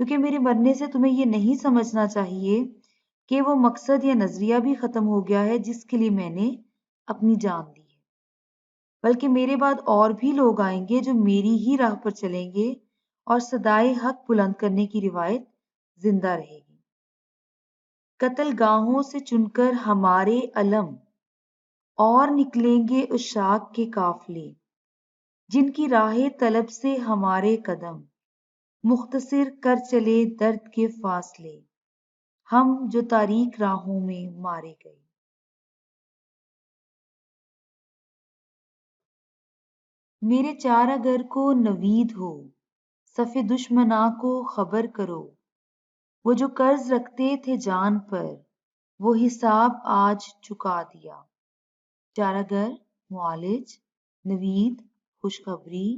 کیونکہ میرے مرنے سے تمہیں یہ نہیں سمجھنا چاہیے کہ وہ مقصد یا نظریہ بھی ختم ہو گیا ہے جس کے لیے میں نے اپنی جان دی ہے، بلکہ میرے بعد اور بھی لوگ آئیں گے جو میری ہی راہ پر چلیں گے اور صدائے حق بلند کرنے کی روایت زندہ رہے گی۔ قتل گاہوں سے چن کر ہمارے علم اور نکلیں گے عشاق کے قافلے، جن کی راہ طلب سے ہمارے قدم مختصر کر چلے درد کے فاصلے، ہم جو تاریک راہوں میں مارے گئے۔ میرے چارہ گر کو نوید ہو، صف دشمناں کو خبر کرو، وہ جو قرض رکھتے تھے جان پر، وہ حساب آج چکا دیا۔ چارہ گر، معالج، نوید، خوشخبری،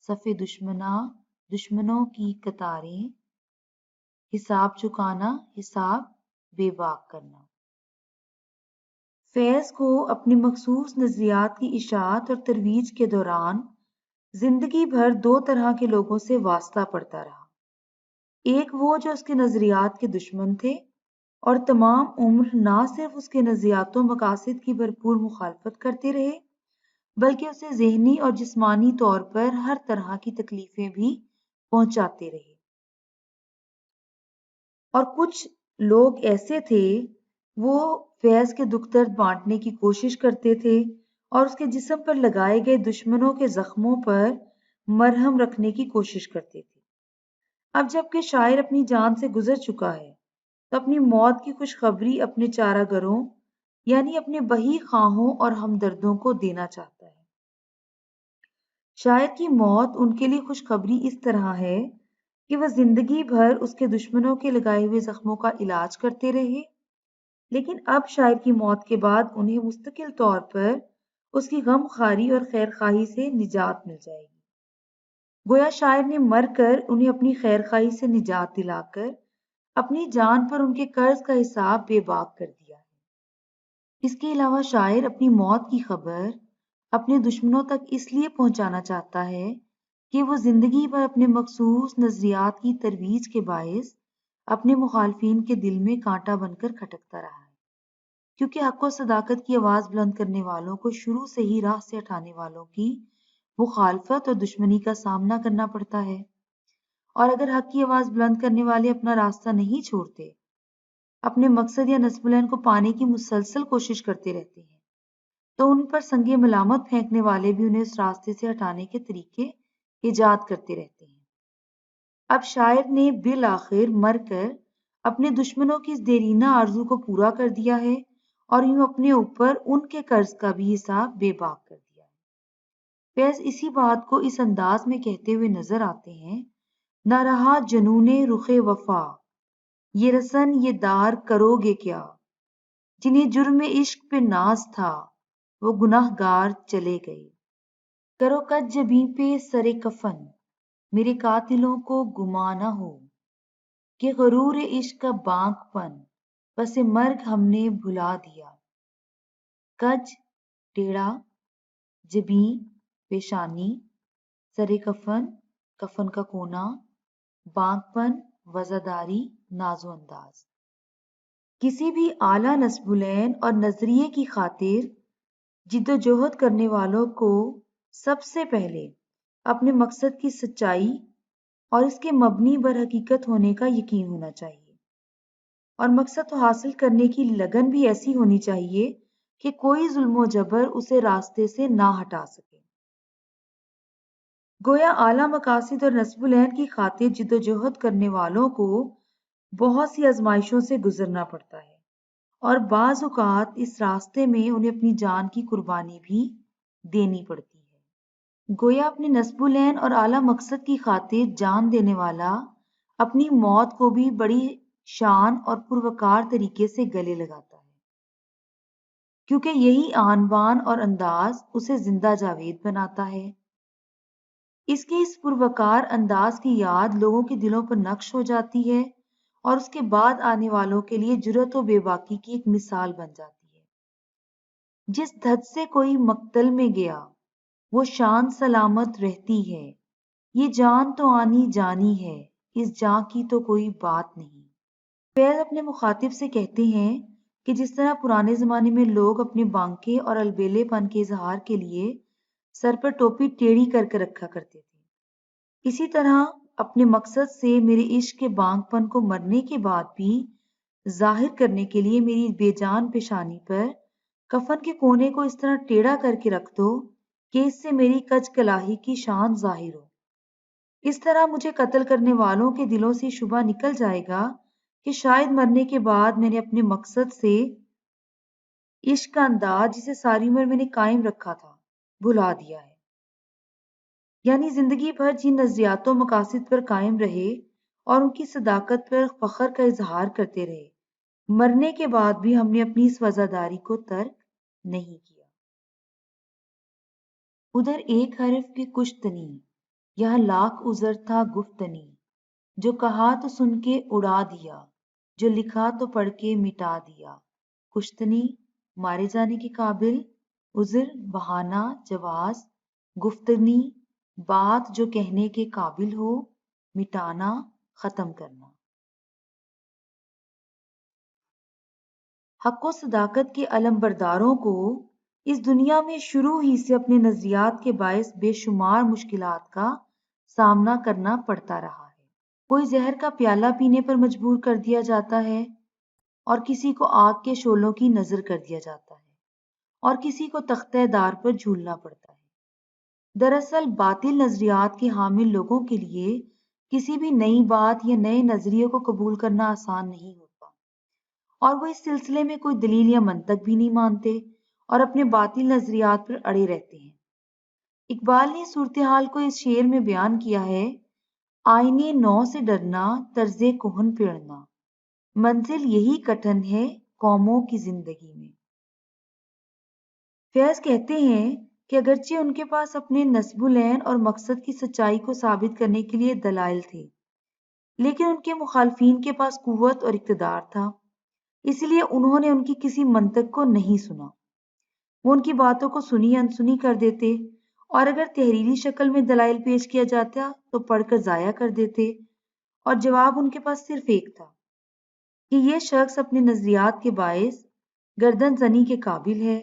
صف دشمناں، دشمنوں کی قطاریں، حساب چکانا، حساب بے باک کرنا۔ فیض کو اپنی مخصوص نظریات کی اشاعت اور ترویج کے دوران زندگی بھر دو طرح کے لوگوں سے واسطہ پڑتا رہا۔ ایک وہ جو اس کے نظریات کے دشمن تھے اور تمام عمر نہ صرف اس کے نظریات و مقاصد کی بھرپور مخالفت کرتے رہے بلکہ اسے ذہنی اور جسمانی طور پر ہر طرح کی تکلیفیں بھی پہنچاتے رہے۔ اور کچھ لوگ ایسے تھے وہ فیض کے دکھ درد بانٹنے کی کوشش کرتے تھے اور اس کے جسم پر لگائے گئے دشمنوں کے زخموں پر مرہم رکھنے کی کوشش کرتے تھے۔ اب جب کہ شاعر اپنی جان سے گزر چکا ہے تو اپنی موت کی خوشخبری اپنے چارہ گروں یعنی اپنے بہی خواہوں اور ہمدردوں کو دینا چاہتا ہے۔ شاعر کی موت ان کے لیے خوشخبری اس طرح ہے کہ وہ زندگی بھر اس کے دشمنوں کے لگائے ہوئے زخموں کا علاج کرتے رہے، لیکن اب شاعر کی موت کے بعد انہیں مستقل طور پر اس کی غم خواری اور خیر خواہی سے نجات مل جائے گی۔ گویا شاعر نے مر کر انہیں اپنی خیر خواہی سے نجات دلا کر اپنی جان پر ان کے قرض کا حساب بے باک کر دیا ہے۔ اس کے علاوہ شاعر اپنی موت کی خبر اپنے دشمنوں تک اس لیے پہنچانا چاہتا ہے کہ وہ زندگی بھر اپنے مخصوص نظریات کی ترویج کے باعث اپنے مخالفین کے دل میں کانٹا بن کر کھٹکتا رہا ہے، کیونکہ حق و صداقت کی آواز بلند کرنے والوں کو شروع سے ہی راہ سے ہٹانے والوں کی مخالفت اور دشمنی کا سامنا کرنا پڑتا ہے، اور اگر حق کی آواز بلند کرنے والے اپنا راستہ نہیں چھوڑتے، اپنے مقصد یا نصب العین کو پانے کی مسلسل کوشش کرتے رہتے ہیں، تو ان پر سنگ ملامت پھینکنے والے بھی انہیں اس راستے سے ہٹانے کے طریقے ایجاد کرتے رہتے ہیں۔ اب شاعر نے بالآخر مر کر اپنے دشمنوں کی اس دیرینہ آرزو کو پورا کر دیا ہے اور یوں اپنے اوپر ان کے قرض کا بھی حساب بے باک کر دیا ہے۔ فیض اسی بات کو اس انداز میں کہتے ہوئے نظر آتے ہیں: نہ رہا جنون رخ وفا، یہ رسن یہ دار کرو گے کیا، جنہیں جرم عشق پہ ناز تھا وہ گناہ گار چلے گئے۔ کرو کج جبیں پہ سر کفن، میرے قاتلوں کو گمان نہ ہو، کہ غرور عشق کا بانک پن پس مرگ ہم نے بھلا دیا۔ کج ٹیڑھا، جبیں پیشانی، سر کفن کفن کا کونا، بانک پن وزاداری ناز و انداز۔ کسی بھی اعلیٰ نصب العین اور نظریے کی خاطر جد و جہد کرنے والوں کو سب سے پہلے اپنے مقصد کی سچائی اور اس کے مبنی بر حقیقت ہونے کا یقین ہونا چاہیے، اور مقصد کو حاصل کرنے کی لگن بھی ایسی ہونی چاہیے کہ کوئی ظلم و جبر اسے راستے سے نہ ہٹا سکے۔ گویا اعلیٰ مقاصد اور نصب العین کی خاطر جد و جہد کرنے والوں کو بہت سی آزمائشوں سے گزرنا پڑتا ہے، اور بعض اوقات اس راستے میں انہیں اپنی جان کی قربانی بھی دینی پڑتی ہے۔ گویا اپنے نصب العین اور اعلیٰ مقصد کی خاطر جان دینے والا اپنی موت کو بھی بڑی شان اور پروقار طریقے سے گلے لگاتا ہے، کیونکہ یہی آن بان اور انداز اسے زندہ جاوید بناتا ہے۔ اس کے اس پروقار انداز کی یاد لوگوں کے دلوں پر نقش ہو جاتی ہے اور اس کے بعد آنے والوں کے لیے جرأت و بے باکی کی ایک مثال بن جاتی ہے۔ جس دھت سے کوئی مقتل میں گیا وہ شان سلامت رہتی ہے، یہ جان تو آنی جانی ہے اس جاں کی تو کوئی بات نہیں۔ فیض اپنے مخاطب سے کہتے ہیں کہ جس طرح پرانے زمانے میں لوگ اپنے بانکے اور البیلے پن کے اظہار کے لیے سر پر ٹوپی ٹیڑھی کر کے رکھا کرتے تھے، اسی طرح اپنے مقصد سے میرے عشق کے بانک پن کو مرنے کے بعد بھی ظاہر کرنے کے لیے میری بے جان پیشانی پر کفن کے کونے کو اس طرح ٹیڑھا کر کے رکھ دو کہ اس سے میری کج کلاہی کی شان ظاہر ہو۔ اس طرح مجھے قتل کرنے والوں کے دلوں سے شبہ نکل جائے گا کہ شاید مرنے کے بعد میں نے اپنے مقصد سے عشق کا انداز جسے ساری عمر میں نے قائم رکھا تھا بھلا دیا ہے، یعنی زندگی بھر جن نظریات و مقاصد پر قائم رہے اور ان کی صداقت پر فخر کا اظہار کرتے رہے، مرنے کے بعد بھی ہم نے اپنی اس وفاداری کو ترک نہیں کیا۔ ادھر ایک حرف کی کشتنی، یہاں لاکھ عذر تھا گفتنی، جو کہا تو سن کے اڑا دیا، جو لکھا تو پڑھ کے مٹا دیا۔ کشتنی مارے جانے کے قابل، عذر بہانہ جواز، گفتنی بات جو کہنے کے قابل ہو، مٹانا ختم کرنا۔ حق و صداقت کے علم برداروں کو اس دنیا میں شروع ہی سے اپنے نظریات کے باعث بے شمار مشکلات کا سامنا کرنا پڑتا رہا ہے۔ کوئی زہر کا پیالہ پینے پر مجبور کر دیا جاتا ہے اور کسی کو آگ کے شعلوں کی نذر کر دیا جاتا ہے اور کسی کو تختہ دار پر جھولنا پڑتا ہے۔ دراصل باطل نظریات کے حامل لوگوں کے لیے کسی بھی نئی بات یا نئے نظریے کو قبول کرنا آسان نہیں ہوتا، اور وہ اس سلسلے میں کوئی دلیل یا منطق بھی نہیں مانتے اور اپنے باطل نظریات پر اڑے رہتے ہیں۔ اقبال نے صورتحال کو اس شعر میں بیان کیا ہے: آئینے نو سے ڈرنا، طرز کہن پہ اڑنا، منزل یہی کٹھن ہے قوموں کی زندگی میں۔ فیض کہتے ہیں کہ اگرچہ ان کے پاس اپنے نسب العین اور مقصد کی سچائی کو ثابت کرنے کے لیے دلائل تھے، لیکن ان کے مخالفین کے پاس قوت اور اقتدار تھا، اس لیے انہوں نے ان کی کسی منطق کو نہیں سنا۔ وہ ان کی باتوں کو سنی انسنی کر دیتے، اور اگر تحریری شکل میں دلائل پیش کیا جاتا تو پڑھ کر ضائع کر دیتے، اور جواب ان کے پاس صرف ایک تھا کہ یہ شخص اپنے نظریات کے باعث گردن زنی کے قابل ہے،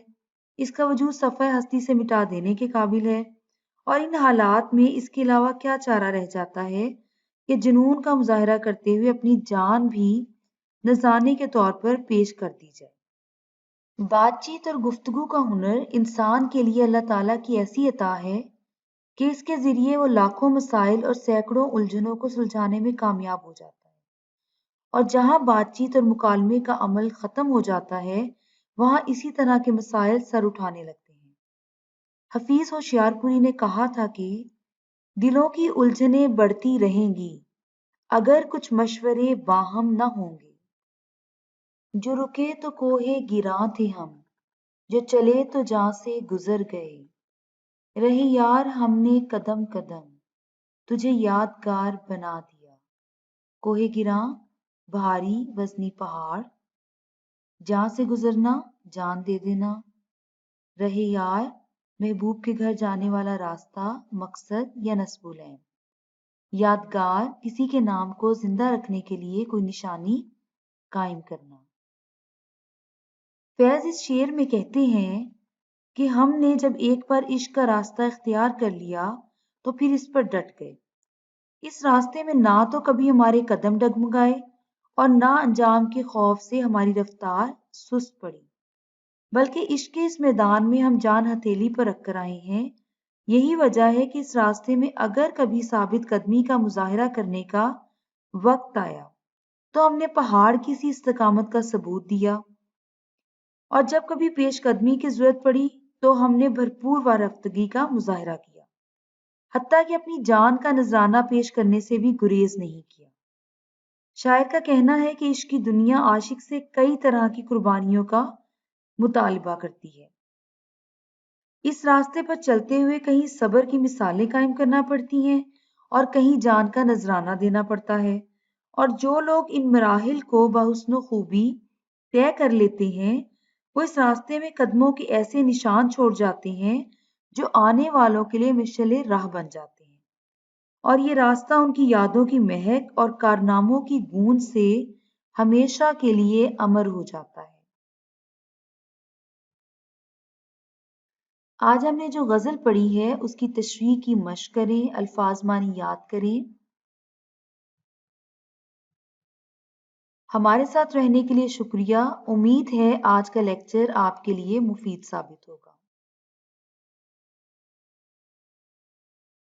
اس کا وجود صفحہ ہستی سے مٹا دینے کے قابل ہے، اور ان حالات میں اس کے علاوہ کیا چارہ رہ جاتا ہے کہ جنون کا مظاہرہ کرتے ہوئے اپنی جان بھی نذرانے کے طور پر پیش کر دی جائے۔ بات چیت اور گفتگو کا ہنر انسان کے لیے اللہ تعالیٰ کی ایسی عطا ہے کہ اس کے ذریعے وہ لاکھوں مسائل اور سینکڑوں الجھنوں کو سلجھانے میں کامیاب ہو جاتا ہے، اور جہاں بات چیت اور مکالمے کا عمل ختم ہو جاتا ہے وہاں اسی طرح کے مسائل سر اٹھانے لگتے ہیں۔ حفیظ ہوشیار پوری نے کہا تھا کہ دلوں کی الجھنیں بڑھتی رہیں گی اگر کچھ مشورے باہم نہ ہوں گے، جو رکے تو کوہ گراں تھے ہم، جو چلے تو جاں سے گزر گئے، رہے یار ہم نے قدم قدم، تجھے یادگار بنا دیا۔ کوہ گراں بھاری وزنی پہاڑ، جاں سے گزرنا جان دے دینا، رہے یار محبوب کے گھر جانے والا راستہ، مقصد یا نسب العین، یادگار کسی کے نام کو زندہ رکھنے کے لیے کوئی نشانی قائم کرنا۔ فیض اس شعر میں کہتے ہیں کہ ہم نے جب ایک بار عشق کا راستہ اختیار کر لیا تو پھر اس پر ڈٹ گئے۔ اس راستے میں نہ تو کبھی ہمارے قدم ڈگمگائے اور نہ انجام کے خوف سے ہماری رفتار سست پڑی، بلکہ عشق کے اس میدان میں ہم جان ہتھیلی پر رکھ کر آئے ہیں۔ یہی وجہ ہے کہ اس راستے میں اگر کبھی ثابت قدمی کا مظاہرہ کرنے کا وقت آیا تو ہم نے پہاڑ کی سی استقامت کا ثبوت دیا، اور جب کبھی پیش قدمی کی ضرورت پڑی تو ہم نے بھرپور وارفتگی کا مظاہرہ کیا، حتیٰ کہ اپنی جان کا نذرانہ پیش کرنے سے بھی گریز نہیں کیا۔ شاعر کا کہنا ہے کہ عشق کی دنیا عاشق سے کئی طرح کی قربانیوں کا مطالبہ کرتی ہے۔ اس راستے پر چلتے ہوئے کہیں صبر کی مثالیں قائم کرنا پڑتی ہیں اور کہیں جان کا نذرانہ دینا پڑتا ہے، اور جو لوگ ان مراحل کو بحسن و خوبی طے کر لیتے ہیں وہ اس راستے میں قدموں کے ایسے نشان چھوڑ جاتے ہیں جو آنے والوں کے لیے مشعل راہ بن جاتے ہیں۔ اور یہ راستہ ان کی یادوں کی مہک اور کارناموں کی گونج سے ہمیشہ کے لیے امر ہو جاتا ہے۔ آج ہم نے جو غزل پڑھی ہے اس کی تشریح کی مشق کریں، الفاظ معنی یاد کریں۔ ہمارے ساتھ رہنے کے لیے شکریہ۔ امید ہے آج کا لیکچر آپ کے لیے مفید ثابت ہوگا۔